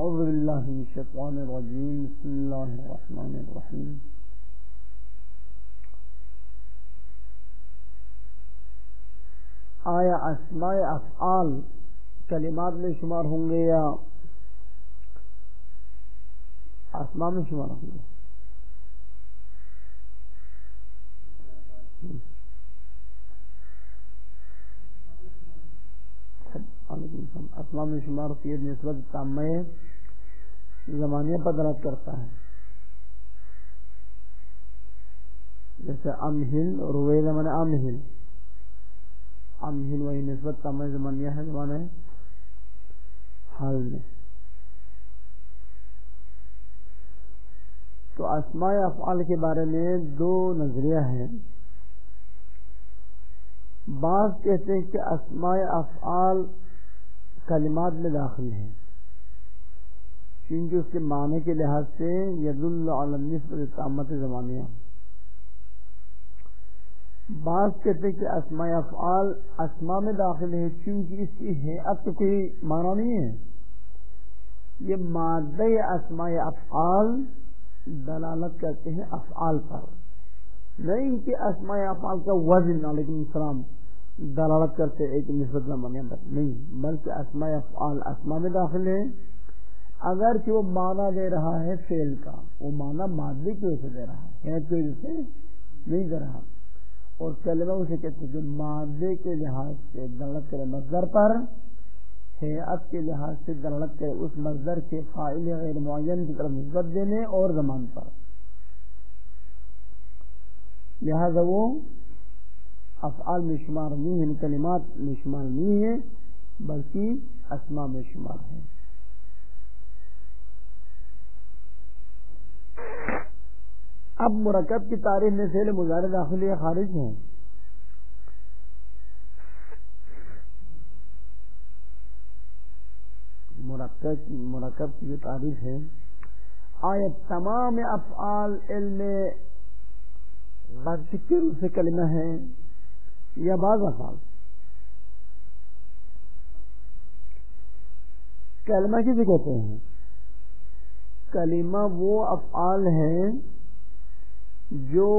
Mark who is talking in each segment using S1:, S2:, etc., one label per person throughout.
S1: اعوذ باللہ من الشیطان الرجیم بسم اللہ الرحمن الرحیم آیا اسماء افعال کلمات میں شمار ہوں گے یا اسماء میں شمار ہوں گے؟ اسماء میں شمار ہوتی ہے، نسبت تامہ زمانیہ پر دلالت کرتا ہے، جیسے امہل رویدہ من امہل، امہل وہی نسبت تامہ زمانیہ ہے زمانے حال میں۔ تو اسماء افعال کے بارے میں دو نظریہ ہیں۔ بعض کہتے ہیں کہ اسماء افعال کلمات میں داخل ہیں کیونکہ اس کے معنی کے لحاظ سے یدل علی النسبۃ تامۃ زمانیہ۔ بعض کہتے ہیں کہ اسماء افعال اسماء میں داخل ہے کیونکہ اس کی ہیئت تو کوئی معنی نہیں ہے، یہ مادہ اسماء افعال دلالت کرتے ہیں افعال پر، نہیں کہ اسماء افعال کا وزن علیکم السلام دلالت کرتے ایک نسبت زمانیہ پر، نہیں، بلکہ اسماء افعال اسماء میں داخل ہے اگر کہ وہ معنی دے رہا ہے فعل کا، وہ معنی مادے کی وجہ سے دے رہا ہے، ہیئت کی وجہ سے نہیں دے رہا۔ اور کلمہ اسے کہتے ہیں جو مادے کے لحاظ سے دلالت کرے مصدر پر، ہیئت کے لحاظ سے دلالت کرے اس مصدر کے فاعل غیر معین کی طرف نسبت دینے اور زمان پر، لہذا وہ افعال میں شمار نہیں ہے، کلمات میں شمار نہیں ہے بلکہ اسماء میں شمار ہے۔ اب مرکب کی تعریف میں فعل مضارع داخل یا خارج ہے؟ مرکب کی جو تعریف ہے، آیا تمام افعال علم غرض کے روپ سے کلمہ ہے یا بعض افعال؟ کلمہ کسے کہتے ہیں؟ کلمہ وہ افعال ہیں جو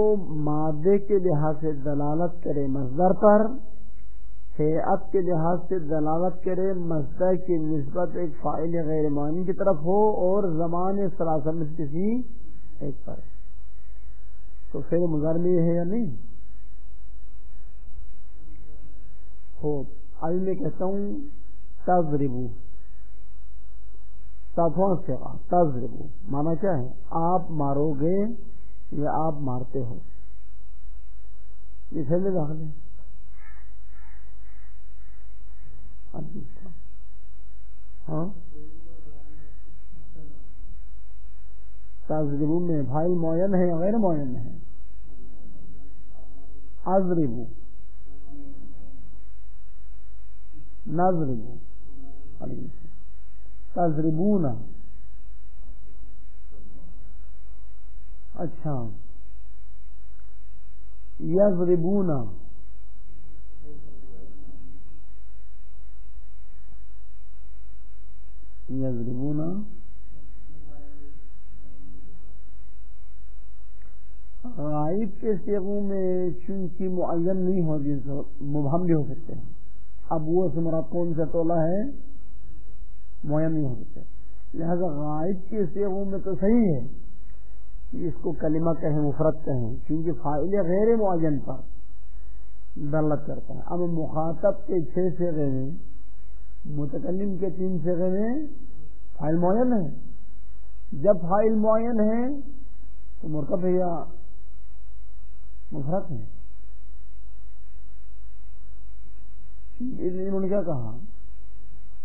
S1: مادے کے لحاظ سے دلالت کرے مصدر پر، ہیئت کے لحاظ سے دلالت کرے مصدر کی نسبت ایک فاعل غیر معین کی طرف ہو اور زمان ثلاثہ میں کسی ایک پر۔ تو فعل مضارع میں یہ ہے یا نہیں؟ ہو ابھی میں کہتا ہوں تضربو، صفوں سے تضربو معنی کیا ہے؟ آپ مارو گے یا آپ مارتے ہو، یہ فعل میں داخل ہے۔ ہاں تضربو میں فاعل معین ہے یا غیر معین ہے؟ اضربو، نضربو، تضربون، اچھا، یضربون، یضربون، غائب کے صیغوں میں چونکہ معین نہیں ہو جیسے مبہم بھی ہو سکتے ہیں، اب وہ سے مراد کون سا تولا ہے؟ معین نہیں ہو سکتے، لہذا غائب کے صیغوں میں تو صحیح ہے کہ اس کو کلمہ کہیں مفرد کہیں کیونکہ فاعل غیر معین پر دلالت کرتا ہے۔ اب مخاطب کے 6 صیغے میں، متکلم کے 3 صیغے میں فاعل معین ہے، جب فاعل معین ہے تو مرکب ہے یا مفرد ہے؟ انہوں نے کیا کہا؟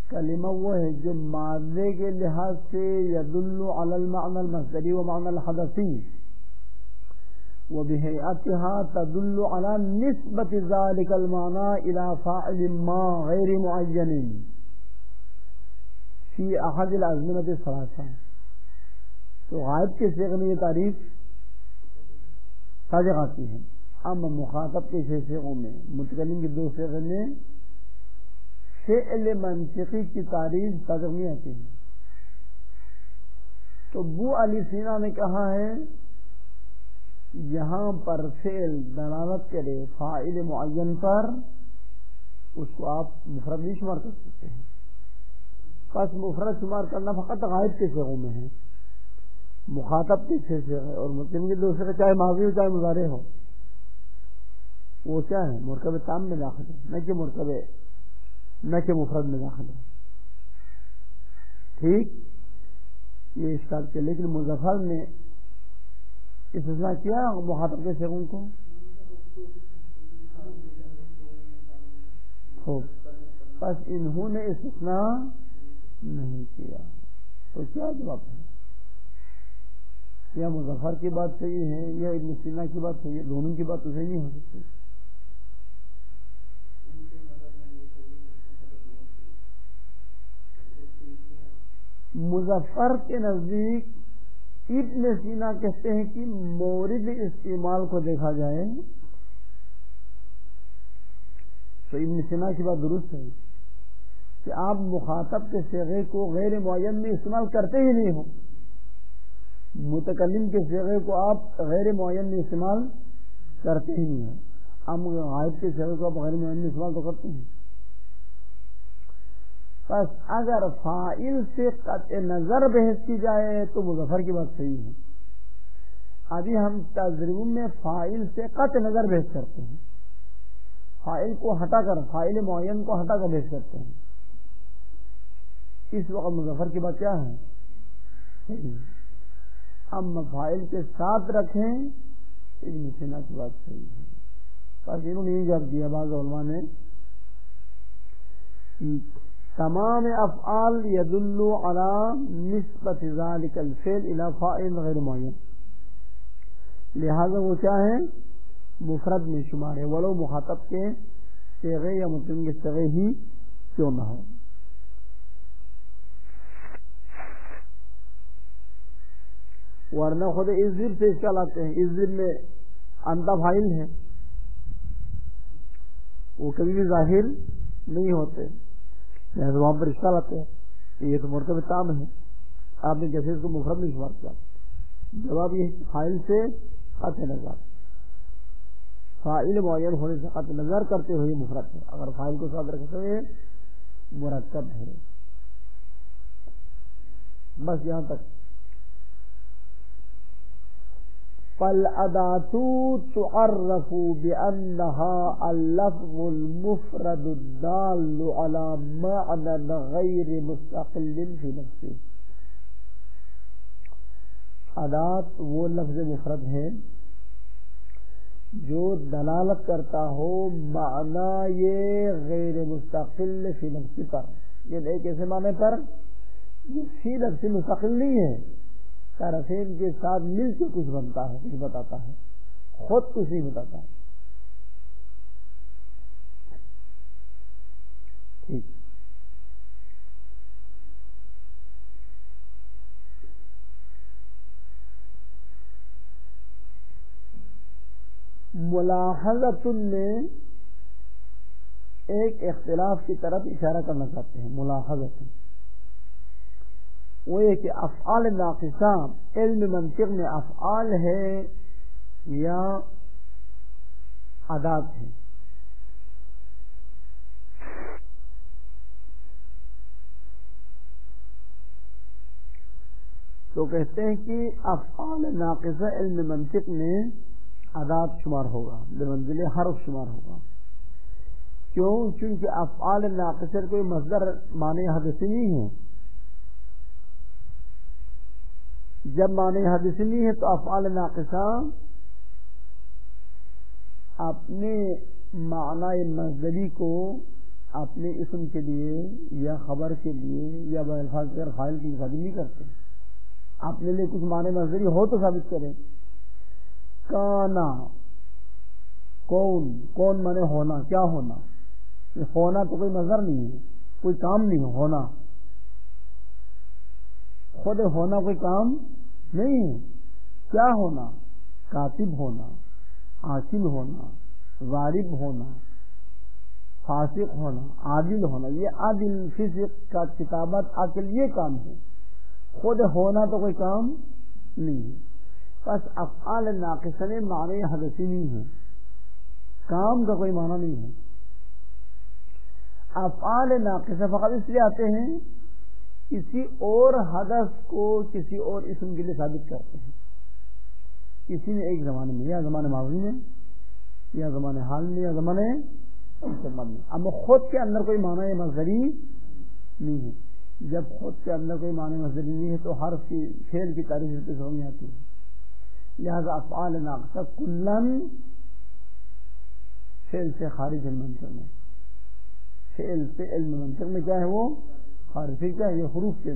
S1: کلمہ وہ ہے جو مادے کے لحاظ سے یدل علی المعنى المصدری و معنى الحدثی وبہیئتها تدل علی نسبت ذلك المعنى الى فاعل ما غیر معین فی احد الازمنۃ الثلاثہ۔ تو غائب کے صیغے میں یہ تعریف صادق آتی ہے، اما مخاطب کے 6 صیغوں میں، متکلم کے 2 صیغے میں فعل منطقی کی تعریف صادق نہیں آتی ہے۔ تو ابو علی سینا نے کہا ہے یہاں پر فعل دلالت کرے فاعل معین پر، اس کو آپ مفرد نہیں شمار کر سکتے ہیں. پس مفرد شمار کرنا فقط غائب کے صیغوں میں ہے، مخاطب کے چھ صیغے اور متکلم کے دوسرے چاہے ماضی ہو چاہے مضارع ہو، وہ کیا ہے مرکب تام میں داخل ہے، نہ کہ مفرد میں داخل ہے. ٹھیک، یہ اس بات کے. لیکن مظفر نے استثناء کیا مخاطب کے صیغوں کو. بس انہوں نے استثناء نہیں کیا، تو کیا جواب ہے؟ یا مظفر کی بات صحیح ہے یا ابن سینا کی بات صحیح ہے، دونوں کی بات تو صحیح نہیں ہو سکتی. مظفر کے نزدیک ابن سینا کہتے ہیں کہ مورد استعمال کو دیکھا جائے تو ابن سینا کی بات درست ہے کہ آپ مخاطب کے صیغے کو غیر معین میں استعمال کرتے ہی نہیں ہو، متکلم کے صیغے کو آپ غیر معین میں استعمال کرتے ہی نہیں ہو. ہم غائب کے صیغے کو آپ غیر معین میں استعمال تو کرتے ہیں. بس اگر فاعل سے قطع نظر بحث کی جائے تو مظفر کی بات صحیح ہے. ابھی ہم تجربہ میں فاعل سے قطع نظر بحث کرتے ہیں، فاعل کو ہٹا کر، فاعل معین کو ہٹا کر بحث کرتے ہیں. اس وقت مظفر کی بات کیا ہے؟ صحیح. ہم فاعل کے ساتھ رکھیں ابن سینا کی بات صحیح ہے. بس انہوں نے یہ جواب دیا بعض علماء نے تمام افعال يدل على نسبت ذلك الفعل الى فاعل غیر معین، لہذا وہ کیا ہے مفرد میں شمار ہے ولو مخاطب کے صیغے یا متکلم کے صیغے ہی کیوں نہ ہو. ورنہ خود ازر سے اشکال آتے ہیں. ازر میں انتا فاعل ہے، وہ کبھی بھی ظاہر نہیں ہوتے، لہٰذا وہاں پر اشکال آتے ہیں کہ یہ تو مرکب تام ہے، آپ نے کیسے اس کو مفرد میں شمار کیا؟ جواب یہ فاعل سے قطع نظر، فاعل معین ہونے سے قطع نظر کرتے ہوئے مفرد ہے. اگر فاعل کو ساتھ رکھتے ہوئے مرکب ہے. بس یہاں تک. فالأداة تعرف بأنها اللفظ المفرد الدال على معنى غير مستقل في نفسه. ادات وہ لفظ مفرد ہے جو دلالت کرتا ہو معنی یہ غیر مستقل فی نفسی پر، یہ ایک ایسے معنی پر یہ فی نفسی مستقل نہیں ہے، طرفین کے ساتھ مل کے کچھ بنتا ہے، کچھ بتاتا ہے، خود کچھ نہیں بتاتا. ٹھیک. ملاحظۃ میں ایک اختلاف کی طرف اشارہ کرنا چاہتے ہیں. ملاحظۃ وہ یہ کہ افعال ناقصہ علم منطق میں افعال ہے یا ادات ہے. تو کہتے ہیں کہ افعال ناقصہ علم منطق میں ادات شمار ہوگا، بمنزل حرف شمار ہوگا. کیوں؟ چونکہ افعال ناقصہ کوئی مصدر معنی حدثی نہیں ہے. جب معنی حدثی نہیں ہے تو افعال ناقصہ اپنے معنی مصدری کو اپنے اسم کے لیے یا خبر کے لیے یا بالفاظ غیر فاعل کی ثابت نہیں کرتے. اپنے لیے کچھ معنی مصدری ہو تو ثابت کریں. کانا کون، کون مانے ہونا، کیا ہونا. ہونا تو کوئی مصدر نہیں ہے، کوئی کام نہیں ہے. ہونا خود ہونا کوئی کام نہیں ہے. کیا ہونا؟ کاتب ہونا، عاقل ہونا، غالب ہونا، فاسق ہونا، عادل ہونا. یہ عادل، فسق کا کتابت عقل یہ کام ہے. خود ہونا تو کوئی کام نہیں ہے. بس افعال ناقصہ میں معنی حدثی نہیں ہے, کام کا کوئی معنی نہیں ہے. افعال ناقصہ فقط اس لیے آتے ہیں کسی اور حدث کو کسی اور اسم کے لیے ثابت کرتے ہیں. کسی نے ایک زمانے میں, یا زمانے ماضی میں, یا زمانے حال میں, یا زمانے مستقبل میں, اما خود کے اندر کوئی معنی مصدری نہیں ہے. جب خود کے اندر کوئی معنی مصدری نہیں ہے تو حرف کی فعل کی تعریف اس پہ سمجھ آتی ہے. لہذا افعال ناقصہ کلن فعل سے خارج المنطق میں, فعل سے علم منطق میں کیا ہے وہ خارج. پھر کیا ہے یہ حروف کے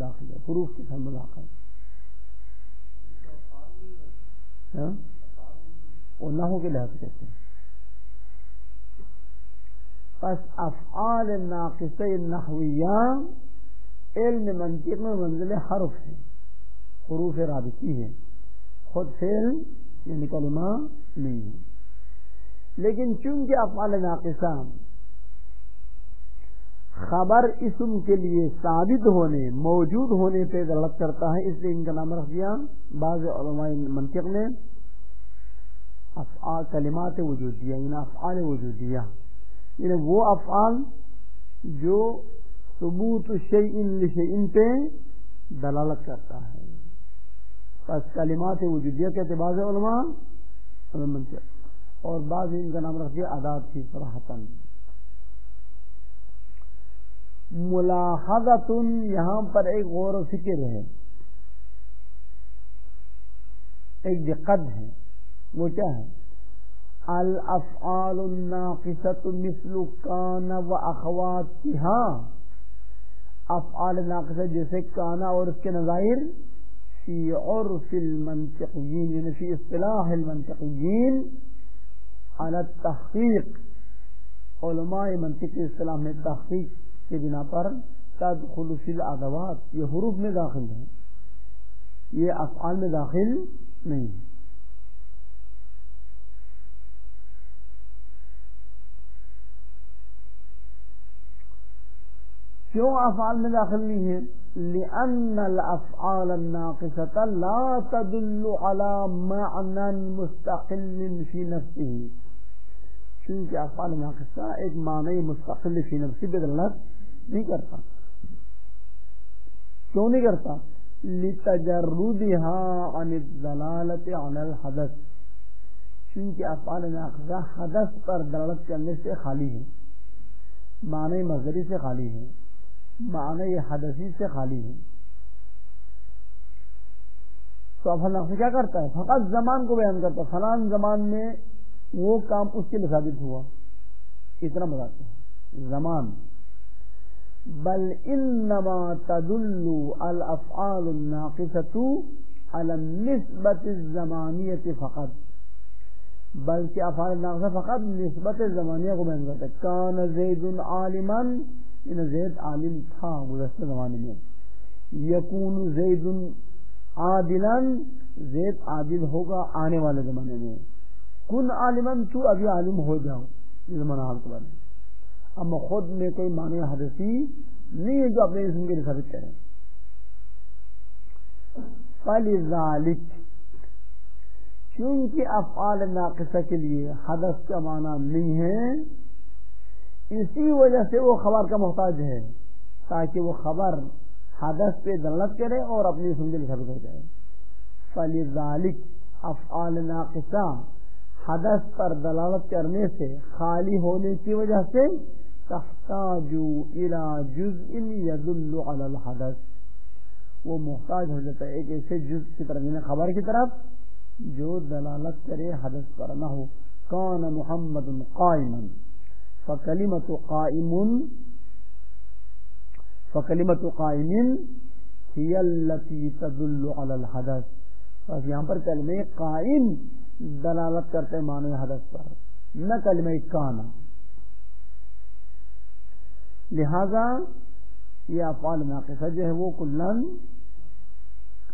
S1: داخل ہے, حروف کے ساتھ مداخل اور نحو کے لحاظ سے کہتے ہیں. پس افعال ناقصہ نحویہ علم منطق میں منزل حرف ہے, حروف رابطی ہے, خود فعل یعنی کلمہ نہیں ہے. لیکن چونکہ افعال ناقصہ خبر اسم کے لیے ثابت ہونے موجود ہونے پہ دلالت کرتا ہے, اس لیے ان کا نام رکھ دیا بعض علماء منطق نے افعال کلمات وجودیہ, یعنی افعال وجودیہ, یعنی وہ افعال جو ثبوت شیء لشیء پہ دلالت کرتا ہے. بس کلمات وجودیہ کہتے بعض علماء منطق, اور بعض ان کا نام رکھ دیا ادات تھی صراحتاً. ملاحظۃ, یہاں پر ایک غور و فکر ہے, ایک دقت ہے. وہ کیا ہے؟ الافعال الناقصۃ مثل کان و اخواتها, افعال ناقصہ جیسے کانا اور اس کے نظائر فی عرف المنطقیین یعنی فی اصطلاح المنطقیین علی التحقیق, علماء منطق کی اصطلاح میں تحقیق کے بنا پر تدخل فی الادوات, یہ حروف میں داخل ہے, یہ افعال میں داخل نہیں. کیوں افعال میں داخل نہیں ہے؟ لأن الافعال الناقصة لا تدل على معنى مستقل في نفسه, کیونکہ افعال ناقصہ ایک معنی مستقل فی نفسی پہ دلالت نہیں کرتا. کیوں نہیں کرتا؟ لتجردها عن الدلالة على الحدث, کیونکہ افعال ناقصہ حدث پر دلالت کرنے سے خالی ہے, معنی مصدری سے خالی ہے, معنی حدثی سے خالی ہے. تو افعال ناقصہ کیا کرتا ہے؟ فقط زمان کو بیان کرتا ہے, فلان زمان میں وہ کام اس کے لیے ثابت ہوا, اتنا بتاتے ہیں زمان. بل انما تدل الافعال الناقصة على النسبة الزمانية فقط, بلکہ افعال ناقصہ فقط نسبت زمانیہ کو بیان کرتا ہے. کان زید عالما, ان زید عالم تھا گزشتہ زمانے میں. یکون زید عادلا, زید عادل ہوگا آنے والے زمانے میں. کن عالمن, تو ابھی عالم ہو جاؤ, یہ زمانہ حال کے بارے میں. اما خود میں کوئی معنی حدثی نہیں ہے جو اپنے اسم کے لیے ثابت کریں. فلذالک, کیونکہ افعال ناقصہ کے لیے حدث کا معنی نہیں ہے, اسی وجہ سے وہ خبر کا محتاج ہے, تاکہ وہ خبر حدث پہ دلالت کرے اور اپنی اسم کے لیے ثابت ہو جائے. فلذالک, افعال ناقصہ حدث پر دلالت کرنے سے خالی ہونے کی وجہ سے تحتاج الى جزء يدل على الحدث, وہ محتاج ہو جاتا ہے ایک ایسے جزء کی طرف, یعنی خبر کی طرف جو دلالت کرے حدث پر. نہ ہو کان محمد قائما فکلمۃ قائم, فکلمۃ قائم هي التي تدل على الحدث. بس یہاں پر کلمہ قائم دلالت کرتے معنی حدث پر, نہ کلمہ کانا. لہذا یہ افعال ناقصہ جو ہے وہ کلن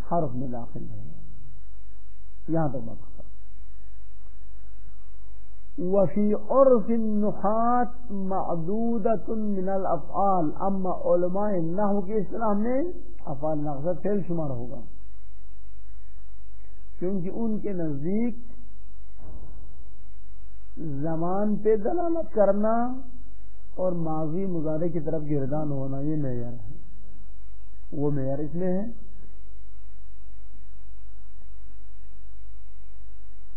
S1: حرف میں داخل ہے. یہاں تک بات کرتا. وفی عرف النحاة معدودۃ من الافعال, اما علماء نحو کی اصطلاح میں افعال ناقصہ فعل شمار ہوگا، کیونکہ ان کے نزدیک زمان پہ دلالت کرنا اور ماضی مضارع کی طرف گردان ہونا یہ معیار ہے، وہ معیار اس میں ہے۔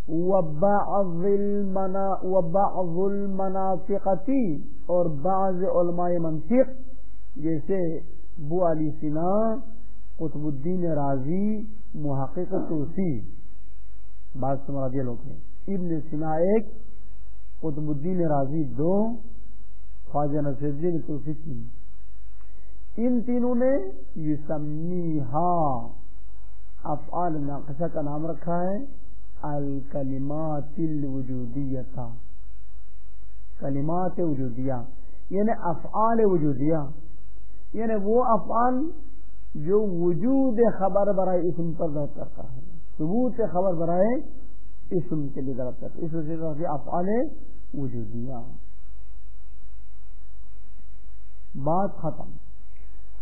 S1: وَبَعْضُ الْمَنَاطِقَةِ اور بعض علماء منطق جیسے بو علی سینا، قطب الدین رازی، محقق توسی، بعض سے مراد یہ لوگ ہیں، ابن سینا ایک، قطب الدین رازی دو، خواجہ نصیر الدین توسی تین، ان تینوں نے یسمیہا افعال ناقصہ کا نام رکھا ہے الکلمات الوجودیہ، کلمات وجودیہ یعنی افعال وجودیہ، یعنی وہ افعال جو وجود خبر برائے اسم پر دلالت کرتا ہے، ثبوت خبر برائے اسم کے لیے دلالت کرتا ہے، اس وجہ سے افعال وجودیہ۔ بات ختم،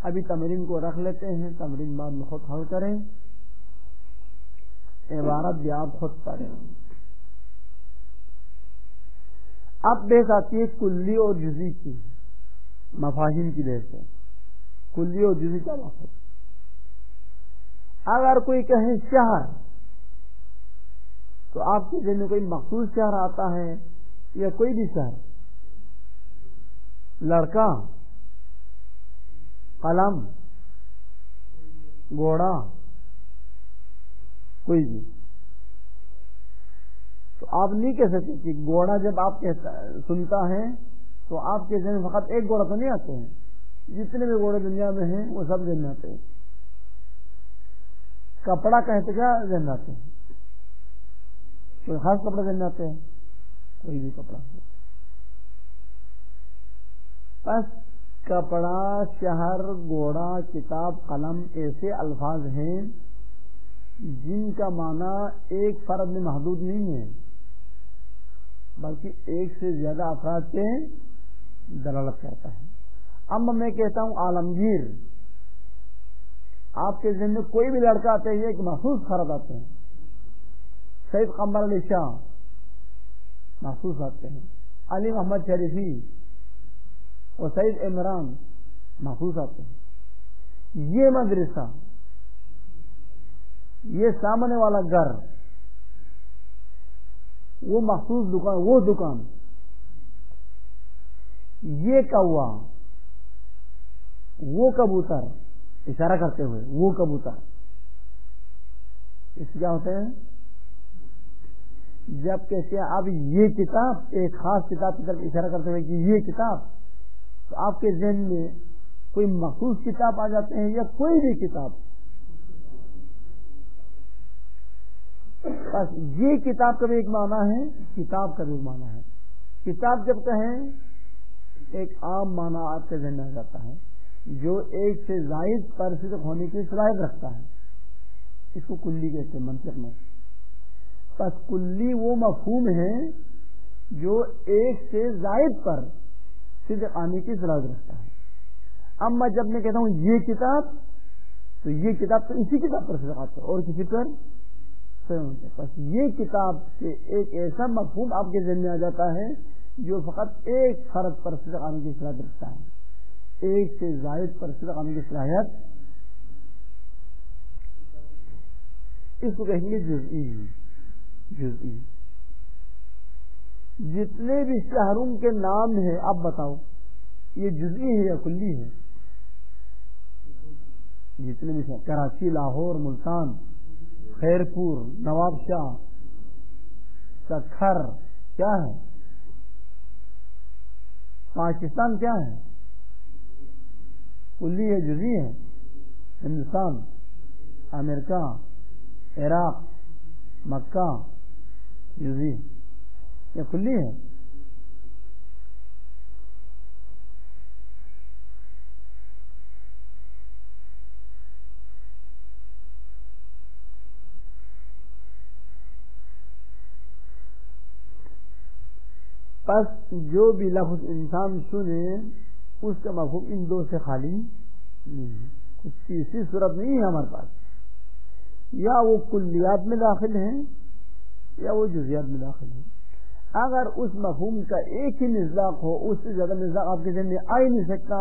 S1: ابھی تمرین کو رکھ لیتے ہیں، تمرین بعد میں خود حل کریں، عبارت بھی آپ خود پڑھیں۔ اب بحث آتی ہے کلی اور جزئی کی، مفاہیم کی بحث ہے، کلی اور جزئی کا مفہوم۔ اگر کوئی کہے شہر تو آپ کے ذہن میں کوئی مخصوص شہر آتا ہے یا کوئی بھی شہر؟ لڑکا، قلم، گھوڑا، کوئی بھی؟ تو آپ نہیں کہہ سکتے کہ گھوڑا جب آپ سنتا ہے تو آپ کے ذہن میں فقط ایک گھوڑا تو نہیں آتے ہیں، جتنے بھی گھوڑے دنیا میں ہیں وہ سب ذہن میں آتے ہیں۔ کپڑا کہتے کیا ذہن میں آتے ہیں؟ کوئی خاص کپڑا ذہن میں آتے ہیں؟ کوئی بھی کپڑا۔ بس کپڑا، شہر، گھوڑا، کتاب، قلم ایسے الفاظ ہیں جن کا معنی ایک فرد میں محدود نہیں ہے، بلکہ ایک سے زیادہ افراد پہ دلالت کرتا ہے۔ اب میں کہتا ہوں عالمگیر، آپ کے ذہن میں کوئی بھی لڑکا آتا ہے، ایک مخصوص فرد آتے ہیں۔ سید قمر علی شاہ مخصوص آتے ہیں، علی محمد شریفی اور سید عمران مخصوص آتے ہیں۔ یہ مدرسہ، یہ سامنے والا گھر، وہ مخصوص دکان، وہ دکان، یہ کوا، وہ کبوتر، اشارہ کرتے ہوئے وہ کبوتر، اس کیا ہوتے ہیں؟ جب کہتے ہیں آپ یہ کتاب، ایک خاص کتاب کی طرف اشارہ کرتے ہوئے کہ یہ کتاب، تو آپ کے ذہن میں کوئی مخصوص کتاب آ جاتے ہیں یا کوئی بھی کتاب؟ بس یہ کتاب کا بھی ایک معنی ہے، کتاب کا بھی ایک معنی ہے۔ کتاب جب کہیں ایک عام معنی آپ کے ذہن میں آ جاتا ہے جو ایک سے زائد پر صدق ہونے کی صلاحیت رکھتا ہے، اس کو کلی کہتے ہیں منطق میں۔ بس کلی وہ مفہوم ہے جو ایک سے زائد پر صدق آنے کی صلاحیت رکھتا ہے۔ اب میں جب میں کہتا ہوں یہ کتاب، تو یہ کتاب تو اسی کتاب پر صدق آتا ہے اور کسی پر بس یہ کتاب سے ایک ایسا مفہوم آپ کے ذہن میں آ جاتا ہے جو فقط ایک فرد پر صدق آنے کی صلاحیت رکھتا ہے، ایک سے زائد پر صدق آنے کی صلاحیت، اس کو کہیں گے جزئی۔ جزئی جتنے بھی شہروں کے نام ہیں آپ بتاؤ یہ جزئی ہے یا کلی ہے؟ جتنے بھی شہر، کراچی، لاہور، ملتان، خیرپور، نواب شاہ، سکھر، کیا ہے؟ پاکستان کیا ہے؟ کلی ہے جزئی ہے؟ ہندوستان، امریکہ، عراق، مکہ، جزئی یا کلی ہے؟ بس جو بھی لفظ انسان سنے اس کا مفہوم ان دو سے خالی نہیں ہے، کچھ تیسری صورت نہیں ہے ہمارے پاس، یا وہ کلیات میں داخل ہیں یا وہ جزیات میں داخل ہیں. اگر اس مفہوم کا ایک ہی مصداق ہو، اس سے زیادہ مصداق آپ کے ذہن میں آ ہی نہیں سکتا،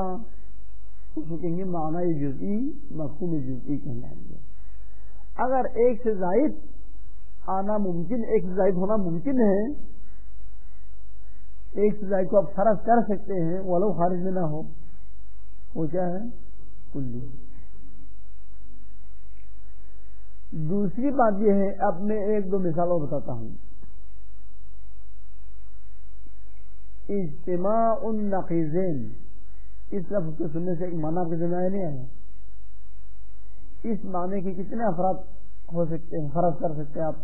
S1: اس کو کہیں گے معنی جزئی، مفہوم جزئی کہلائیں گے. اگر ایک سے زائد آنا ممکن، ایک سے زائد ہونا ممکن ہے، ایک سے زائد کو آپ فرض کر سکتے ہیں ولو خارج میں نہ ہو، وہ کیا ہے؟ کلی. دوسری بات یہ ہے، اب میں ایک دو مثالوں بتاتا ہوں. اجتماع النقیضین، اس لفظ کو سننے سے ایک معنی آپ کے ذہن میں نہیں آیا؟ اس معنی کے کتنے افراد ہو سکتے ہیں، فرض کر سکتے ہیں آپ؟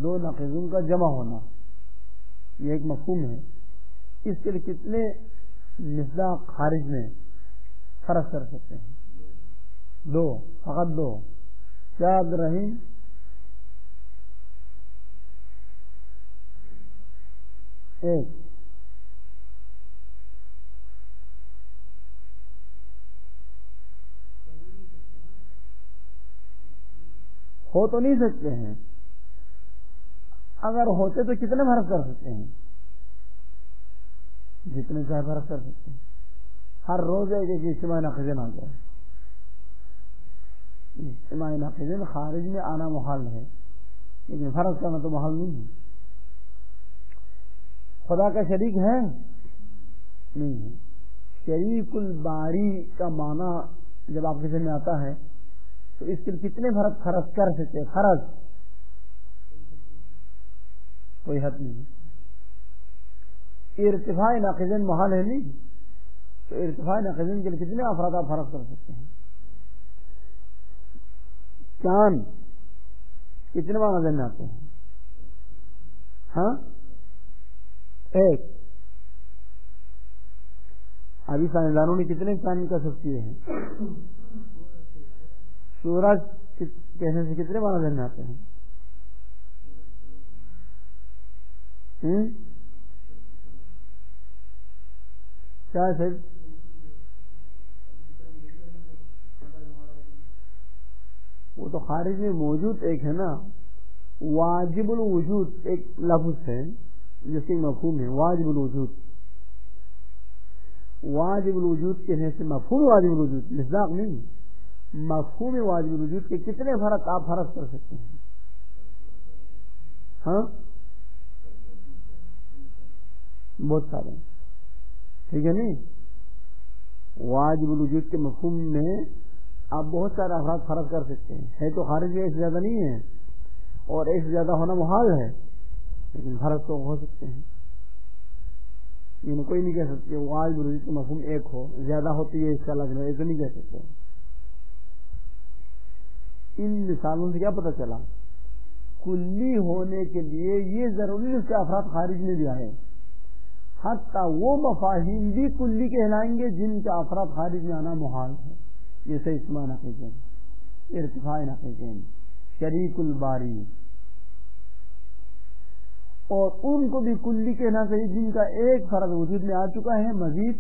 S1: دو نقیضوں کا جمع ہونا، یہ ایک مفہوم ہے. اس کے لیے کتنے مصداق خارج میں فرض کر سکتے ہیں؟ دو، فقط دو. کیا عبد الرحیم؟ ایک. ہو تو نہیں سکتے ہیں، اگر ہوتے تو کتنے فرض کر سکتے ہیں؟ جتنے چاہے فرض کر سکتے ہیں. ہر روز ایک ایک اجتماع نقیضین آ جائے. اجتماع نقیضین خارج میں آنا محال ہے، لیکن فرض کرنا تو محال نہیں ہے. خدا کا شریک ہے؟ نہیں ہے. شریک الباری کا معنی جب آپ کے ذہن میں آتا ہے تو اس کے کتنے فرض کر سکتے ہیں؟ فرض کوئی حد نہیں. ارتفاع ناقضین محال ہے نہیں، تو ارتفاع ناقضین کے لیے کتنے افراد آپ فرض کر سکتے ہیں؟ چاند کتنے معنی ذہن میں آتے ہیں؟ ہاں، ایک. ابھی سائنسدانوں نے کتنے چاند کا سب کیے ہیں؟ سورج کہنے سے کتنے معنی ذہن میں آتے ہیں؟ کیا ہے سر؟ وہ تو خارج میں موجود ایک ہے نا. واجب الوجود ایک لفظ ہے جس کے مفہوم ہے واجب الوجود. واجب الوجود کہنے سے مفہوم واجب الوجود، مصداق نہیں، مفہوم واجب الوجود کے کتنے فرق آپ فرض کر سکتے ہیں؟ ہاں، بہت سارے. ٹھیک ہے نہیں؟ واجب الوجود کے مفہوم میں آپ بہت سارے افراد فرض کر سکتے ہیں. ہے تو خارج میں ایک سے زیادہ نہیں ہے، اور ایک سے زیادہ ہونا محال ہے، لیکن فرض تو ہو سکتے ہیں. کوئی نہیں کہہ سکتے واجب الوجود کا مفہوم ایک ہو، زیادہ ہوتی ہے اس کا لگنا، یہ تو نہیں کہہ سکتے. ان مثالوں سے کیا پتہ چلا؟ کلی ہونے کے لیے یہ ضروری اس کے افراد خارج میں بھی آئے. حتیٰ وہ مفاہیم بھی کلی کہلائیں گے جن کا افراد خارج میں آنا محال ہے، جیسے اجتماع نقیضین، ارتفاع نقیضین، شریک الباری. اور ان کو بھی کلی کہنا چاہیے جن کا ایک فرد وجود میں آ چکا ہے، مزید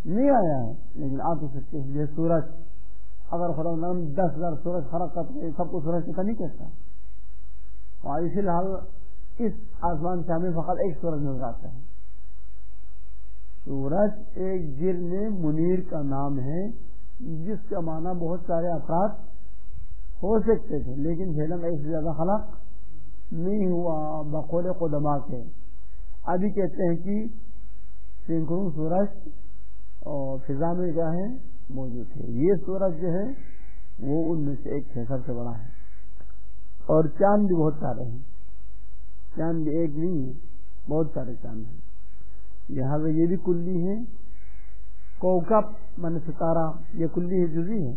S1: نہیں آیا ہے لیکن آ تو سکتے ہیں. جیسے سورج، اگر خدا نام 10,000 سورج فرق کرتے سب کو سورج کا نہیں کہتا، اور اسی حال اس آسمان سے ہمیں فقط ایک سورج نظر آتا ہے. سورج ایک جرم منیر کا نام ہے جس کا معنی بہت سارے افراد ہو سکتے تھے، لیکن جہنم ایک سے زیادہ خلق نہیں ہوا بقول قدما کے. ابھی کہتے ہیں کہ سینکڑوں سورج اور فضا میں کیا ہے موجود ہے. یہ سورج جو ہے وہ ان میں سے ایک ہے، سب سے بڑا ہے. اور چاند بھی بہت سارے ہیں، چاند بھی ایک نہیں ہے، بہت سارے چاند ہیں. لہٰذا یہ بھی کلی ہے. کوکب من ستارہ یہ کلی ہے جزئی ہے؟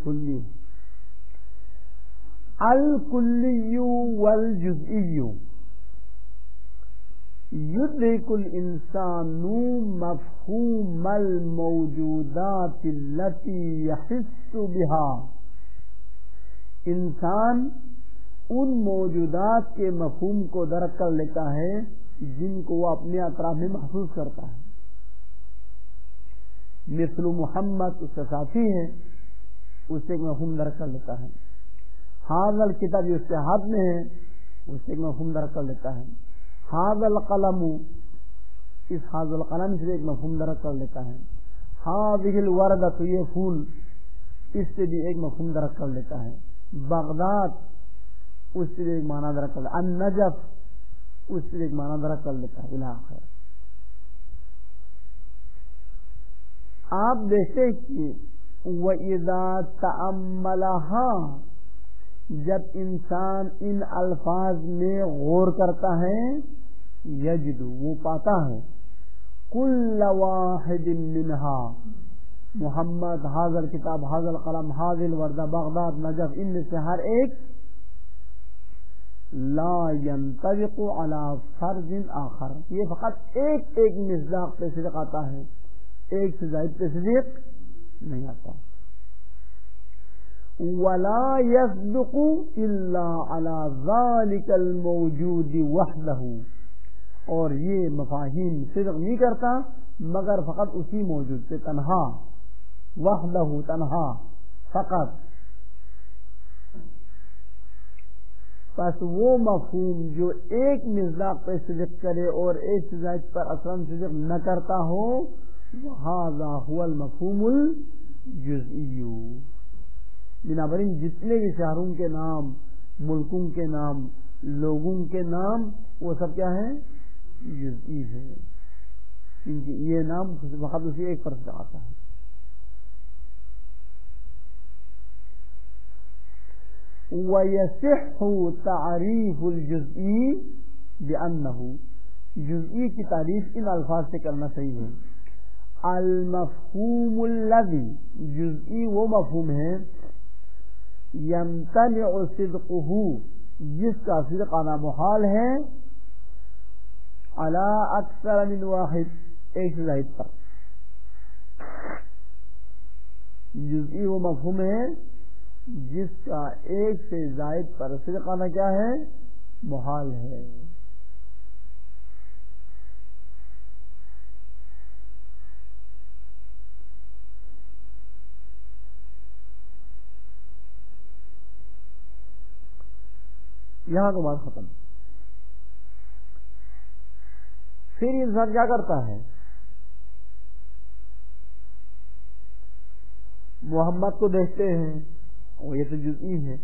S1: کلی. الکلی والجزئی یدرک الانسان مفہوم الموجودات التي يحس بها. انسان ان موجودات کے مفہوم کو درک کر لیتا ہے جن کو وہ اپنے اطراف میں محسوس کرتا ہے. مثل محمد اس کا ساتھی ہے، اس سے ایک مفہوم درک کر لیتا ہے. ھذا الکتاب جو اس کے ہاتھ میں ہے اس سے ایک مفہوم درک کر لیتا ہے. ھذا القلم اس ھذا القلم سے ایک مفہوم درک کر لیتا ہے. ھذہ الوردہ تو یہ پھول، اس سے بھی ایک مفہوم درک کر لیتا ہے. بغداد اس سے بھی ایک معنی درک کر لیتا ہے. النجف اس سے ایک معنی درک کر لیتا ہے. الہ آپ دیکھتے کہ وَإِذَا تَأَمَّلَهَا جب انسان ان الفاظ میں غور کرتا ہے یجد وہ پاتا ہے کل واحد منہا محمد ھذا الکتاب ھذا القلم ھذہ الوردہ بغداد نجف ان میں سے ہر ایک لا ينطبق على فرد آخر یہ فقط ایک مصداق پہ صدق آتا ہے، ایک سے زائد پہ صدق نہیں آتا. ولا يصدق الا على ذلك الموجود وحده اور یہ مفاہیم صدق نہیں کرتا مگر فقط اسی موجود سے تنہا، وحدہ تنہا فقط. پس وہ مفہوم جو ایک مصداق پہ صدق کرے اور ایک سے زائد پر اصلا صدق نہ کرتا ہو ھذا هو المفہوم الجزئی. بنابراین جتنے بھی شہروں کے نام، ملکوں کے نام، لوگوں کے نام وہ سب کیا ہے؟ جزئی ہے، کیونکہ یہ نام فقط اسی ایک پر صدق آتا ہے. وَيَصِحُّ تَعْرِيفُ الْجُزْءِ بِأَنَّهُ جزئی کی تعریف ان الفاظ سے کرنا صحیح ہے. المفہوم الذی جزئی وہ مفہوم ہے یمتنع صدقہ جس کا صدق آنا محال ہے علی اکثر من واحد ایک سے زائد پر. جزئی وہ مفہوم ہے جس کا ایک سے زائد پر صدق آنا کیا ہے؟ محال ہے. یہاں تو بات ختم. پھر انسان کیا کرتا ہے؟ محمد کو دیکھتے ہیں وہ یہ تو جزئی ہے،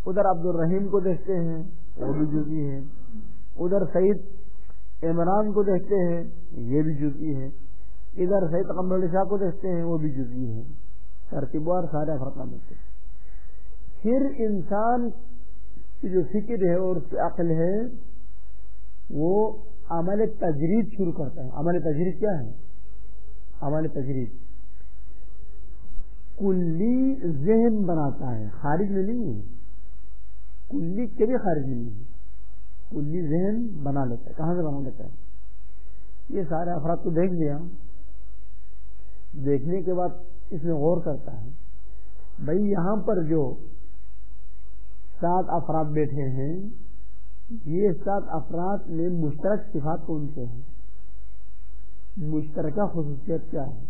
S1: ادھر عبد الرحیم کو دیکھتے ہیں وہ بھی جزئی ہے، ادھر سعید عمران کو دیکھتے ہیں یہ بھی جزئی ہے، ادھر سعید قمر علی شاہ کو دیکھتے ہیں وہ بھی جزئی ہے. ترتیبوار سارے افراد ملتے. پھر انسان کی جو فکر ہے اور عقل ہے وہ عمل تجرید شروع کرتا ہے. عمل تجرید کیا ہے؟ عمل تجرید کلی ذہن بناتا ہے، خارج میں نہیں ہے، کلی کے بھی خارج میں نہیں ہے، کلی ذہن بنا لیتا ہے. کہاں سے بنا لیتا ہے؟ یہ سارے افراد کو دیکھ لیا، دیکھنے کے بعد اس میں غور کرتا ہے بھائی یہاں پر جو 7 افراد بیٹھے ہیں یہ 7 افراد میں مشترک صفات کون سے ہیں؟ مشترکہ خصوصیت کیا ہے؟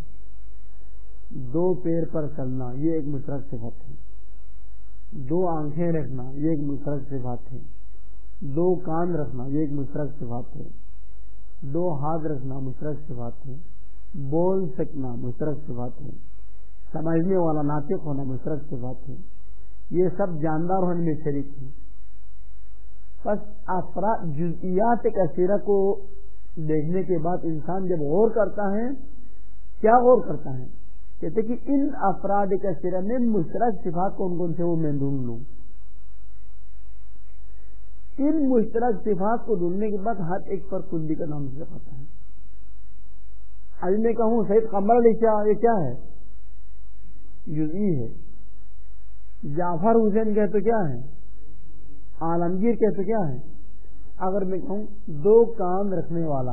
S1: 2 پیر پر چلنا یہ ایک مشترک صفت ہے، 2 آنکھیں رکھنا یہ ایک مشترک صفات ہے، 2 کان رکھنا یہ ایک مشترک صفات ہے، 2 ہاتھ رکھنا مشترک صفات ہے، بول سکنا مشترک صفات ہے، سمجھنے والا ناطق ہونا مشترک صفات ہے. یہ سب جاندار ہونے میں شریک ہیں. بس افراد جزئیات کثیرہ کو دیکھنے کے بعد انسان جب غور کرتا ہے کیا غور کرتا ہے؟ کہتے کہ ان افراد کثیرہ میں مشترک صفات کون کون سے وہ میں ڈھونڈ لوں. ان مشترک صفات کو ڈھونڈنے کے بعد ہر ایک پر کلی کا نام سے آتا ہے. ابھی میں کہوں سعید قمر علی شاہ یہ کیا ہے؟ جزئی ہے. جعفر حسین کہتے تو کیا ہے؟ عالمگیر کہتے تو کیا ہے؟ اگر میں کہوں 2 کان رکھنے والا،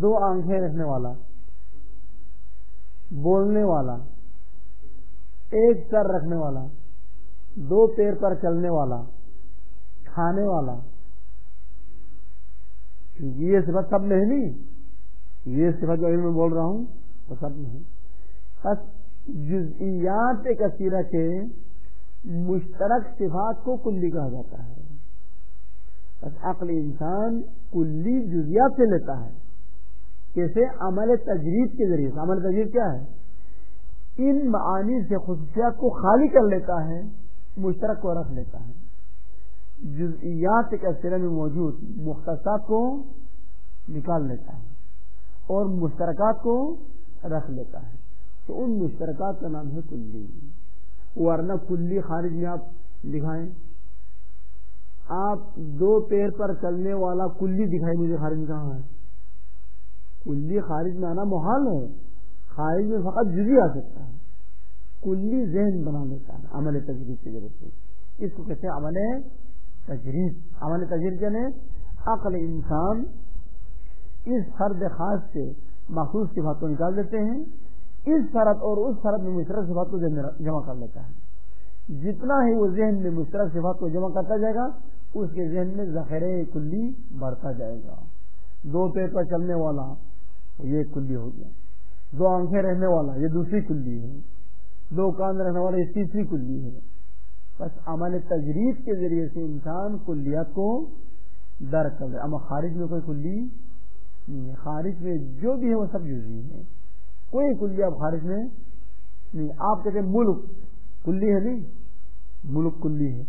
S1: 2 آنکھیں رکھنے والا، بولنے والا، ایک سر رکھنے والا، دو پیر پر چلنے والا، کھانے والا، یہ صفت سب میں ہے نہیں، یہ صفت جو میں بول رہا ہوں وہ سب میں ہے. بس جزئیات کثیرہ کے مشترک صفات کو کلی کہا جاتا ہے. بس عقل انسان کلی جزئیات سے لیتا ہے. کیسے؟ عمل تجرید کے ذریعے سے. عمل تجرید کیا ہے؟ ان معانی سے خصوصیات کو خالی کر لیتا ہے، مشترک کو رکھ لیتا ہے. جزئیات کثیرہ میں موجود مختصات کو نکال لیتا ہے اور مشترکات کو رکھ لیتا ہے. تو ان مشترکات کا نام ہے کلی. ورنہ کلی خارج میں آپ دکھائیں، آپ دو پیر پر چلنے والا کلی دکھائیں مجھے، خارج میں کہاں ہے؟ کلی خارج میں آنا محال ہے. خارج میں فقط جزئی آ سکتا ہے. کلی ذہن بنا لیتا ہے عمل تجرید کی ذریعے سے. اس کو کہتے ہیں عمل تجرید. عمل تجرید یعنی عقل انسان اس فرد خاص سے مخصوص صفات کو نکال دیتے ہیں، اس فرد اور اس فرد میں مشترک صفات کو جمع کر لیتا ہے. جتنا ہی وہ ذہن میں مشترک صفات کو جمع کرتا جائے گا اس کے ذہن میں ذخیرہ کلی بڑھتا جائے گا. دو پیر پر چلنے والا یہ کلی ہو گیا، دو آنکھیں رہنے والا یہ دوسری کلی ہے، دو کان رہنے والا یہ تیسری کلی ہے. بس عمل تجرید کے ذریعے سے انسان کلیات کو درک کر. اما خارج میں کوئی کلی نہیں ہے. خارج میں جو بھی ہے وہ سب جزئی ہے. کوئی کلی اب خارج میں نہیں. آپ کہتے ہیں ملک کلی ہے، نہیں ملک کلی ہے.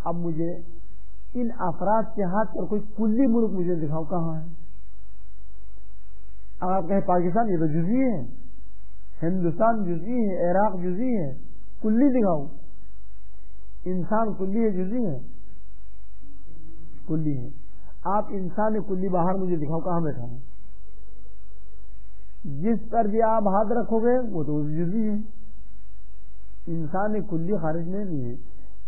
S1: اب مجھے ان افراد کے ہاتھ پر کوئی کلی ملک مجھے دکھاؤ، کہاں ہے؟ اب آپ کہیں پاکستان یہ تو جزئی ہے، ہندوستان جزئی ہے، عراق جزئی ہے، کلی دکھاؤ. انسان کلی ہے جزئی ہے؟ کلی ہے. آپ انسان کلی باہر مجھے دکھاؤ، کہاں بیٹھا ہے؟ جس پر بھی آپ ہاتھ رکھو گے وہ تو جزئی ہے. انسان کلی خارج میں نہیں ہے.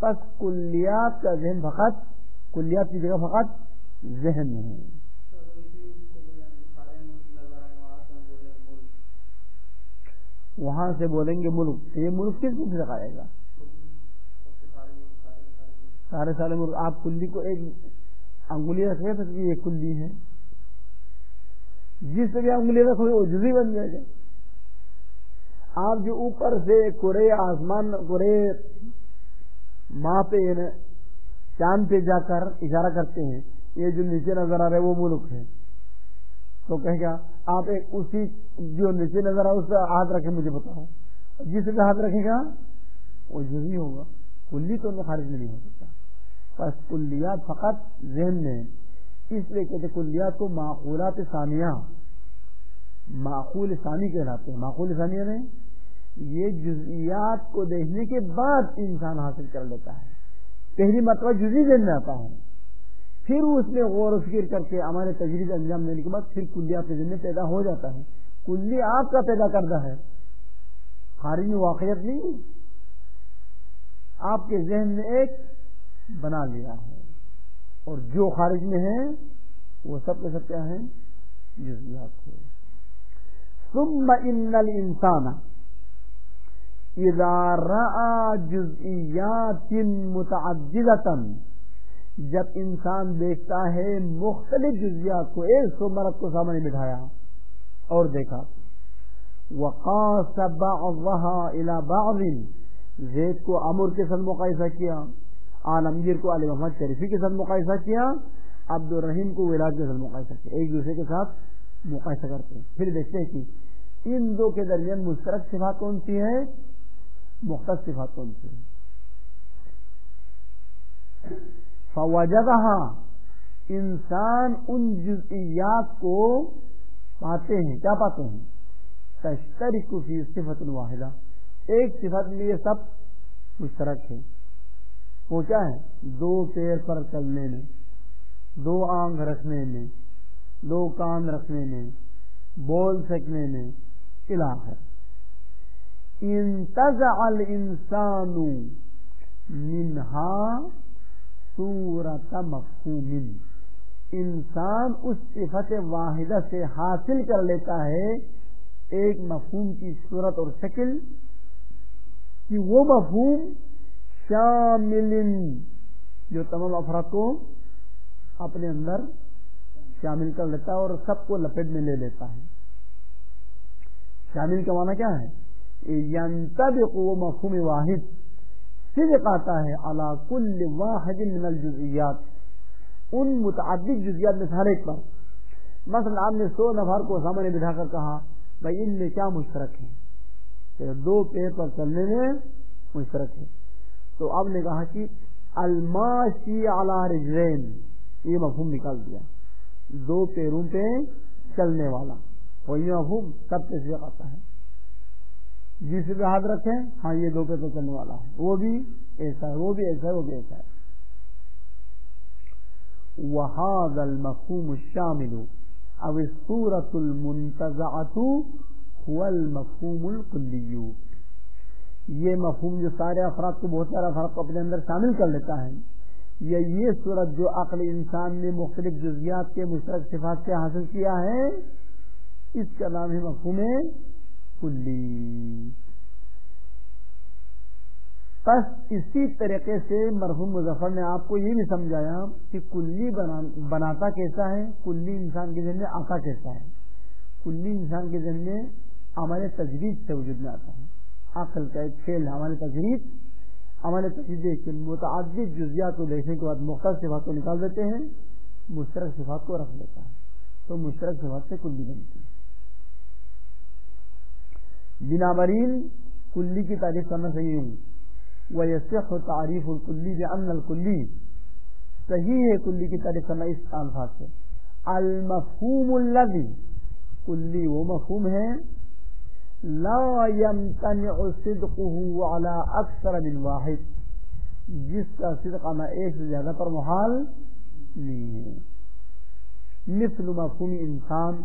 S1: بس کلیات کا ذہن فقط، کلیات کی جگہ فقط ذہن ہے. وہاں سے بولیں گے ملک، یہ ملک کس چیز سے آئے گا؟ سارے سارے ملک. آپ کلی کو ایک انگلی رکھے تو یہ کلی ہے، جس سے بھی انگلی رکھو وہ جزئی بن جائے گا. آپ جو اوپر سے کرے آسمان، کرے ماں پہ چاند پہ جا کر اشارہ کرتے ہیں، یہ جو نیچے نظر آ رہا ہے وہ ملک ہے، تو کہیں گا آپ ایک اسی جو نیچے نظر آ رہا ہے اس پہ ہاتھ رکھے مجھے بتاؤ، جس پہ ہاتھ رکھے گا وہ جزئی ہوگا. کلی تو خارج میں نہیں ہو سکتا. بس کلیات فقط ذہن میں. اس لیے کہتے کلیات کو معقولات ثانیہ، معقول ثانی کہلاتے ہیں. معقول ثانیہ نے یہ جزئیات کو دیکھنے کے بعد انسان حاصل کر لیتا ہے. پہلی مرتبہ جزئی ذہن میں آتا ہے، پھر اس میں غور و فکر کر کے ہمارے تجرید انجام دینے کے بعد پھر کلیات کے ذہن میں پیدا ہو جاتا ہے. کلی آپ کا پیدا کردہ ہے، خارج میں واقعیت نہیں، آپ کے ذہن میں ایک بنا لیا ہے. اور جو خارج میں ہے وہ سب کے سب کیا ہیں؟ جزئیات ہے. ثم ان الانسان اذا رأى جزئیات متعددة، جب انسان دیکھتا ہے مختلف جزئیات کو، ایک سو مرد کو سامنے بٹھایا اور دیکھا، وقاس بعضها الى بعض، زید کو عمر کے ساتھ مقایسہ کیا، عالمگیر کو علی محمد شریفی کے ساتھ مقایسہ کیا، عبد الرحیم کو ولاد کے ساتھ مقایسہ کیا. ایک دوسرے کے ساتھ مقایسہ کرتے ہیں، پھر دیکھتے ہیں کہ ان دو کے درمیان مشترک صفات کون سی ہے، مختص صفات کون سی ہے. فوجدها، انسان ان جزئیات کو پاتے ہیں. کیا پاتے ہیں؟ تشترک فی صفت واحدہ، ایک صفت میں یہ سب مشترک ہے. وہ کیا ہے؟ دو پیر پر چلنے میں، دو آنکھ رکھنے میں، دو کان رکھنے میں، بول سکنے میں، الآخر. انتزع الانسان منها صورت مفہوم، انسان اس صفت واحدہ سے حاصل کر لیتا ہے ایک مفہوم کی صورت اور شکل. کہ وہ مفہوم شامل جو تمام افراد کو اپنے اندر شامل کر لیتا ہے اور سب کو لپیٹ میں لے لیتا ہے. شامل کا معنی کیا ہے؟ ینطبق وہ مفہوم واحد صدق آتا ہے علی کل واحد من الجزئیات، ان متعدد جزئیات میں سے ہر ایک پر. مثلا آپ نے 100 نفر کو سامنے بٹھا کر کہا بھائی ان میں کیا مشترک ہے؟ کہ 2 پیر پر چلنے میں مشترک ہے. تو آپ نے کہا کہ الماشی علی رجلین، یہ مفہوم نکال دیا، 2 پیروں پہ چلنے والا. اور یہ مفہوم سب سے صدق آتا ہے. جس پہ ہاتھ رکھیں ہاں یہ 2 پیر پہ چلنے والا ہے، وہ بھی ایسا ہے، وہ بھی ایسا ہے، وہ بھی ایسا ہے. وَهَذَا الْمَفْهُومُ الشَّامِلُ أَوِ الصُّورَةُ الْمُنْتَزَعَةُ هُوَ الْمَفْهُومُ الْكُلِّيُّ. یہ مفہوم جو سارے افراد کو، بہت سارے افراد کو اپنے اندر شامل کر لیتا ہے، یہ صورت جو عقل انسان نے مختلف جزئیات کے مشترک صفات سے حاصل کیا ہے، اس کا نام ہے مفہوم کلی. بس اسی طریقے سے مرحوم مظفر نے آپ کو یہ بھی سمجھایا کہ کلی بناتا کیسا ہے، کلی انسان کے ذہن میں آتا کیسا ہے. کلی انسان کے ذہن میں عمل تجرید سے وجود میں آتا ہے. عقل کا ایک فعل عمل تجرید، عمل تجرید کے متعدد جزیات کو دیکھنے کے بعد مختلف صفات کو نکال دیتے ہیں، مشترک صفات کو رکھ لیتا ہے، تو مشترک صفات سے کلی بنتی ہے. بنابراین کلی کی تعریف کرنا صحیح ہوں. وَيَصِحُّ تَعْرِيفُ الْكُلِّ بِأَنَّ الْكُلِّ، صحیح ہے کلی کی تعریف کرنا اس الفاظ سے. المفہوم الذی، کلی وہ مفہوم ہے لا يمتنع صدقه على اکثر من واحد، جس کا صدق آنا ایک سے زیادہ پر محال نہیں ہے. مثل مفہوم انسان،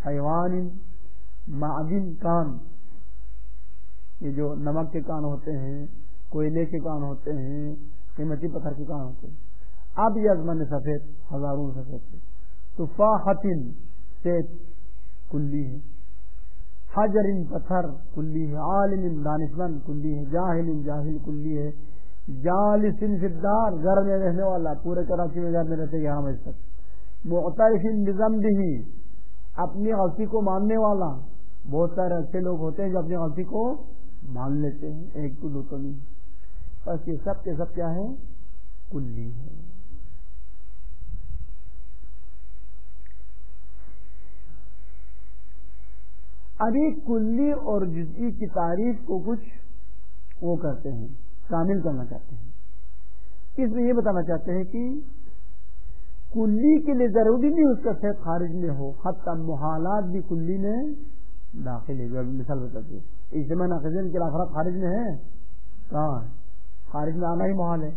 S1: حیوان، معدن کان، یہ جو نمک کے کان ہوتے ہیں، کوئلے کے کان ہوتے ہیں، قیمتی پتھر کے کان ہوتے ہیں. اب یہ ازمن سفید، ہزاروں سفید. تفاحت سیب کلی ہے، حجر پتھر کلی ہے، عالم دانشمند کلی ہے، جاہل جاہل کلی ہے، جالس فی الدار گھر میں رہنے والا، پورے کراچی میں گھر میں رہتے 11 بجے تک، معترف بذنبہ، اپنی غلطی کو ماننے والا. بہت سارے اچھے لوگ ہوتے ہیں جو اپنی غلطی کو مان لیتے ہیں، 1 تو 2 تو نہیں. بس یہ سب کے سب کیا ہے؟ کلی ہے. ابھی کلی اور جزئی کی تعریف کو کچھ وہ کرتے ہیں، شامل کرنا چاہتے ہیں. اس میں یہ بتانا چاہتے ہیں کہ کلی کے لیے ضروری نہیں اس کا صحت خارج میں ہو، حتی محالات بھی کلی میں داخل ہے. جو مثال بتاتے ہیں اجتماع ناقضین کے افراد خارج میں ہے، کہاں ہے؟ خارج میں آنا ہی محال ہے.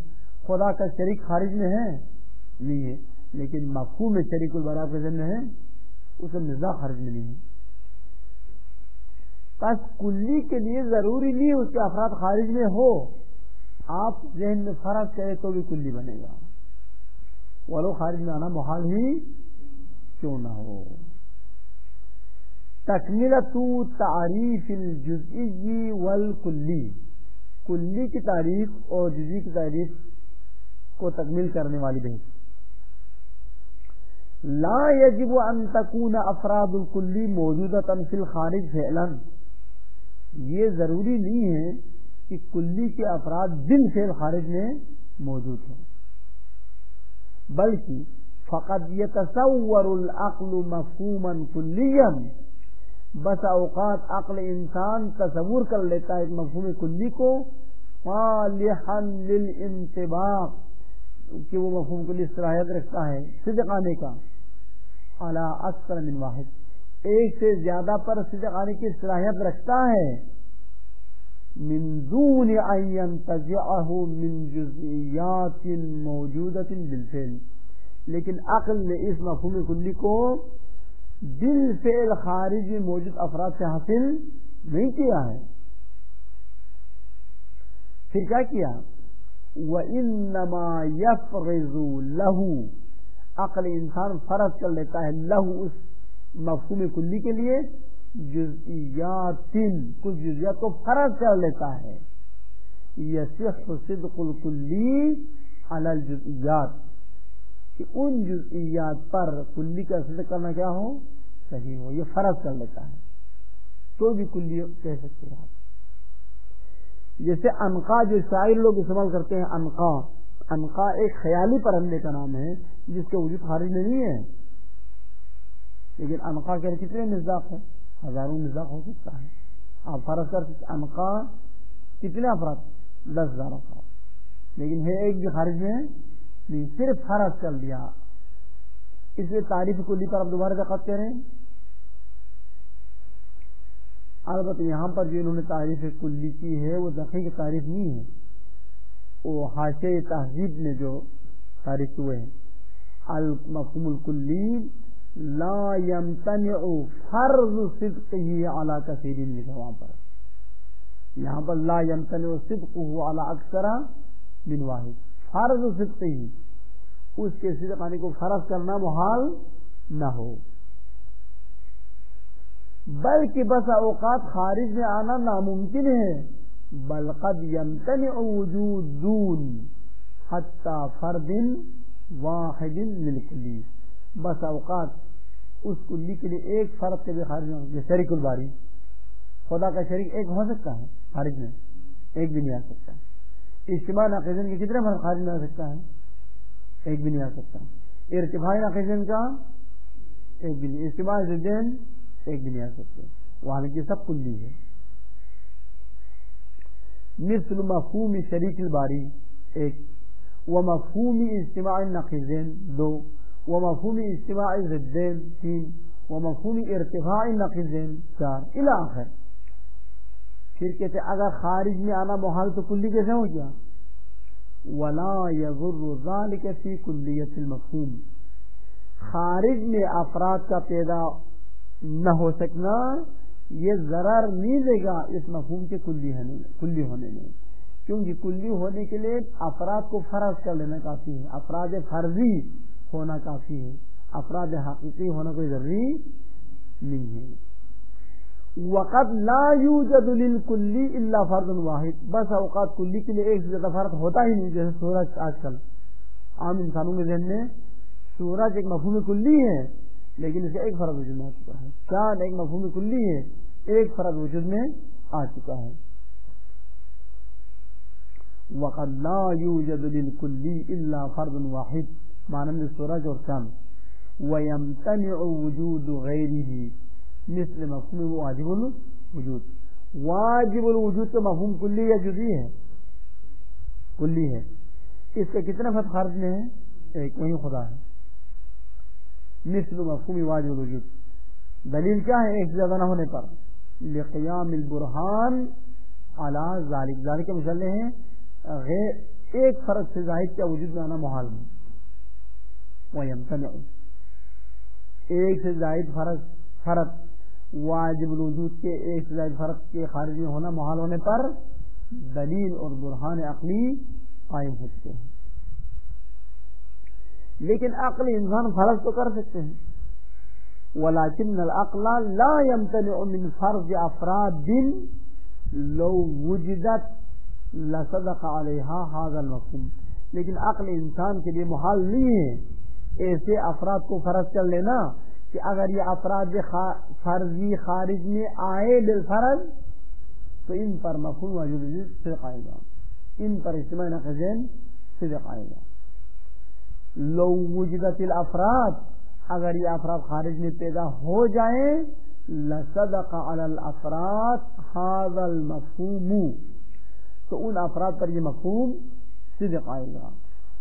S1: خدا کا شریک خارج میں ہے نہیں ہے، لیکن مفہوم شریک البراء کے ذمہ ہے، اسے مزاح خارج میں نہیں ہے. بس کلی کے لیے ضروری نہیں اس کے افراد خارج میں ہو، آپ ذہن میں فرض کرے تو بھی کلی بنے گا، ولو خارج میں آنا محال ہی کیوں نہ ہو. تکملۃ تعریف الجزئی والکلی، کلی کی تعریف اور جزئی کی تعریف کو تکمیل کرنے والی بحث. لا یجب ان تکون افراد الکلی موجودۃ فی الخارج فعلا، یہ ضروری نہیں ہے کہ کلی کے افراد بالفعل خارج میں موجود ہوں، بلکہ فقد یتصور العقل مفہوما کلیا، بس اوقات عقل انسان تصور کر لیتا ہے ایک مفہوم کلی کو، صالحا للانطباق، کہ وہ مفہوم کلی صلاحیت رکھتا ہے صدق آنے کا، علی اکثر من واحد، ایک سے زیادہ پر صدق آنے کی صلاحیت رکھتا ہے، من دون ان ينتزعه من جزئیات موجودۃ بالفعل، لیکن عقل نے اس مفہوم کلی کو بالفعل خارج میں موجود افراد سے حاصل نہیں کیا ہے. پھر کیا کیا؟ وَإِنَّمَا يَفْرِزُ لَهُ، عقل انسان فرض کر لیتا ہے لہو اس مفہوم کلی کے لیے، جزئیات، کچھ جزئیات کو فرض کر لیتا ہے. یصح صدق الکلی علی الجزئیات، کہ ان جزئیات پر کلی کا صدق کرنا کیا ہو، صحیح ہو، یہ فرض کر لیتا ہے تو بھی کلی کہہ سکتے ہیں. جیسے عنقا جو شاعر لوگ استعمال کرتے ہیں، عنقا ایک خیالی پرندے کا نام ہے جس کے وجود خارج میں نہیں ہے، لیکن عنقا کے کتنے مصداق ہیں، ہزاروں مصداق ہو سکتا ہے. آپ فرض کر سکتے عنقا کتنے افراد، 10,000 افراد، لیکن ہے ایک بھی خارج میں نہیں، صرف فرض کر دیا. اس لیے تعریف کلی پر آپ دوبارہ دقت کریں. البتہ یہاں پر جو انہوں نے تعریف کلی کی ہے وہ دقیق تعریف نہیں ہے، وہ حاشیہ تہذیب نے جو تعریف ہوئے ہیں. المفہوم الکلی لا یمتنع فرض صدقه علی کثیر لکھا وہاں پر، یہاں پر لا یمتنع صدقه علی اکثر من واحد. فرض صدقه، اس کے صدق آنے کو فرض کرنا محال نہ ہو، بلکہ بس اوقات خارج میں آنا ناممکن ہے. بل قد یمتنع وجود دون حتی فرد واحد للکلی، بس اوقات اس کلی کے لیے ایک فرد کے بھی خارج میں ہوگا. شریک الباری، خدا کا شریک ایک ہو سکتا ہے خارج میں، ایک بھی نہیں آ سکتا. اجتماع ناقصین کے کتنے فرد خارج میں آ سکتا ہے، ایک بھی نہیں آ سکتا. ارتفاع ناقصین کا ایک بھی نہیں، اجتماع ضدین ایک بھی نہیں آ سکتے. وہاں کی سب کلی ہے. مثل مفہوم شریک الباری ایک، ومفہوم اجتماع نقیضین 2، ومفہوم اجتماع ضدین 3، ومفہوم ارتفاع نقیضین 4 الی آخر. پھر کہتے اگر خارج میں آنا محال تو کلی کیسے ہو گیا؟ ولا یضر ذلک فی کلیت المفہوم، خارج میں افراد کا پیدا نہ ہو سکنا یہ ضرر نہیں دے گا اس مفہوم کے کلی ہونے میں، کیونکہ کلی ہونے کے لیے افراد کو فرض کر لینا کافی ہے، افراد فرضی ہونا کافی ہے، افراد حقیقی ہونا کوئی ضروری نہیں ہے. وقت لا یوجد للکلی الا فرد واحد، بس اوقات کلی کے لیے ایک سے زیادہ فرد ہوتا ہی نہیں. جیسے سورج، آج کل عام انسانوں کے ذہن میں سورج ایک مفہوم کلی ہے لیکن اس کا ایک فرد وجود میں آ چکا ہے. چاند ایک مفہوم کلی ہے، ایک فرد وجود میں آ چکا ہے. وقد لا یوجد للکلی الا فرد واحد، مانند سورج اور چاند. ویمتنع وجود غیرہ مثل مفہوم واجب الوجود. واجب الوجود تو مفہوم کلی یا جزئی ہے؟ کلی ہے. اس کے کتنے فرد خارج میں ہیں؟ ایک، وہی خدا ہے. مثل مفہوم واجب الوجود، دلیل کیا ہے ایک سے زیادہ نہ ہونے پر؟ لقیام البرہان علی ذالک، ذالک کے مسئلے ہیں غیر ایک فرد سے زائد کا وجود میں آنا محال ہے. ویمتنع، ایک سے زائد فرد واجب الوجود کے ایک سے زائد فرد کے خارج میں ہونا محال ہونے پر دلیل اور برہان عقلی قائم ہوتے ہیں. لیکن عقل انسان فرض تو کر سکتے ہیں. ولیکن العقل لا یمتنع من فرض افراد لو وجدت لصدق علیہا ھذا المفہوم، لیکن عقل انسان کے لیے محال نہیں ہے ایسے افراد کو فرض کر لینا کہ اگر یہ افراد فرضی خارج میں آئے بالفرض تو ان پر مفہوم واجب الوجود صدق آئے گا، ان پر اجتماع نقیضین صدق آئے گا. لو وجدت الافراد، اگر یہ افراد خارج میں پیدا ہو جائیں، لصدق علی الافراد ھذا المفہوم، تو ان افراد پر یہ مفہوم صدق آئے گا.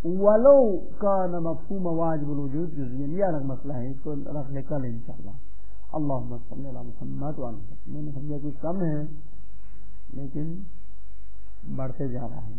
S1: ولو کان مفہوم واجب الوجود جزئیاً، یہ الگ مسئلہ ہے، اس کو رکھ لے کل انشاءاللہ. اللہم صلی علی محمد وعلی محمد. میں نے سمجھا کچھ کم ہے لیکن بڑھتے جا رہا ہے.